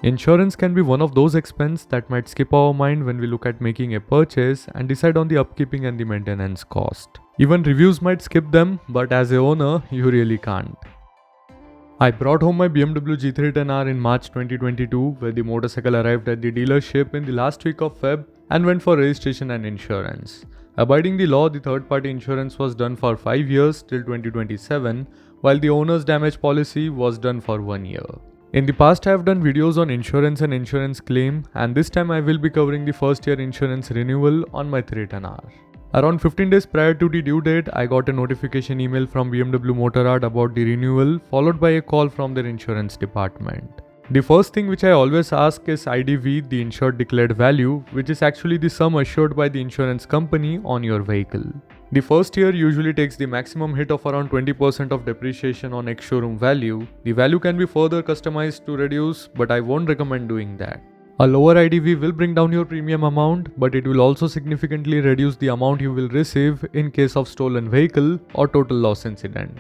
Insurance can be one of those expenses that might skip our mind when we look at making a purchase and decide on the upkeeping and the maintenance cost. Even reviews might skip them, but as a owner, you really can't. I brought home my Bmw G310R in March 2022, where the motorcycle arrived at the dealership in the last week of Feb and went for registration and insurance. Abiding the law, the third-party insurance was done for 5 years till 2027, while the owner's damage policy was done for 1 year. In the past, I have done videos on insurance and insurance claim, and this time I will be covering the first year insurance renewal on my 310R. Around 15 days prior to the due date, I got a notification email from BMW Motorrad about the renewal, followed by a call from their insurance department. The first thing which I always ask is IDV, the insured declared value, which is actually the sum assured by the insurance company on your vehicle. The first year usually takes the maximum hit of around 20% of depreciation on ex-showroom value. The value can be further customized to reduce, but I won't recommend doing that. A lower IDV will bring down your premium amount, but it will also significantly reduce the amount you will receive in case of stolen vehicle or total loss incident.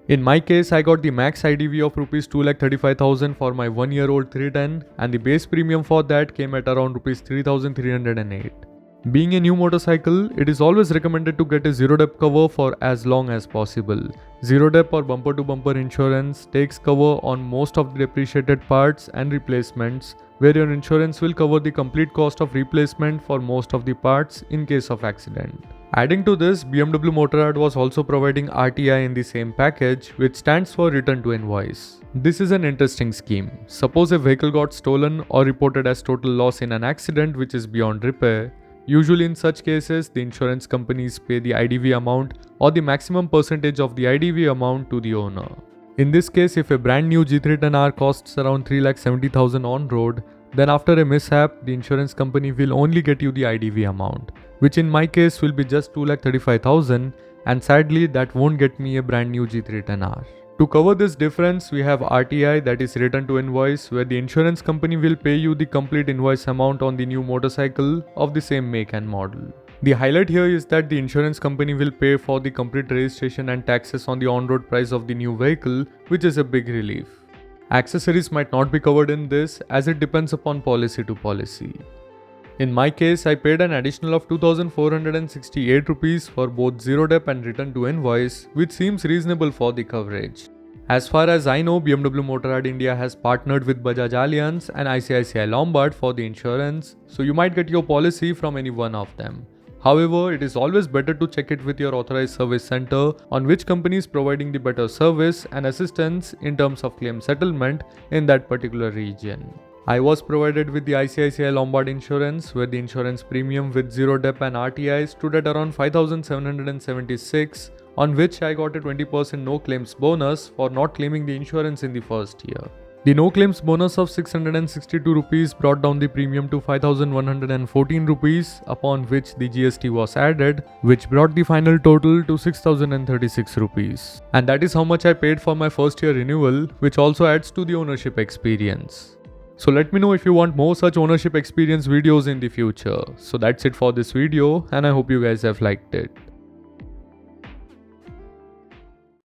In my case, I got the max IDV of Rs 2,35,000 for my 1-year-old 310, and the base premium for that came at around Rs 3,308. Being a new motorcycle, it is always recommended to get a zero dep cover for as long as possible. Zero dep or bumper to bumper insurance takes cover on most of the depreciated parts and replacements, where your insurance will cover the complete cost of replacement for most of the parts in case of accident. Adding to this, BMW Motorrad was also providing RTI in the same package, which stands for Return to Invoice. This is an interesting scheme. Suppose a vehicle got stolen or reported as total loss in an accident which is beyond repair. Usually in such cases, the insurance companies pay the IDV amount or the maximum percentage of the IDV amount to the owner. In this case, if a brand new G310R costs around 3,70,000 on road, then after a mishap, the insurance company will only get you the IDV amount, which in my case will be just 2,35,000, and sadly that won't get me a brand new G310R. To cover this difference, we have RTI, that is Return to Invoice, where the insurance company will pay you the complete invoice amount on the new motorcycle of the same make and model. The highlight here is that the insurance company will pay for the complete registration and taxes on the on-road price of the new vehicle, which is a big relief. Accessories might not be covered in this, as it depends upon policy to policy. In my case, I paid an additional of 2,468 rupees for both zero dep and Return to Invoice, which seems reasonable for the coverage. As far as I know, BMW Motorrad India has partnered with Bajaj Alliance and Icici Lombard for the insurance, so you might get your policy from any one of them. However, it is always better to check it with your authorized service center on which company is providing the better service and assistance in terms of claim settlement in that particular region. I was provided with the Icici Lombard insurance, where the insurance premium with zero dep and RTI stood at around 5,776, on which I got a 20% no claims bonus for not claiming the insurance in the first year. The no claims bonus of 662 rupees brought down the premium to 5,114 rupees, upon which the GST was added, which brought the final total to 6,036 rupees. And that is how much I paid for my first year renewal, which also adds to the ownership experience. So let me know if you want more such ownership experience videos in the future. So that's it for this video, and I hope you guys have liked it.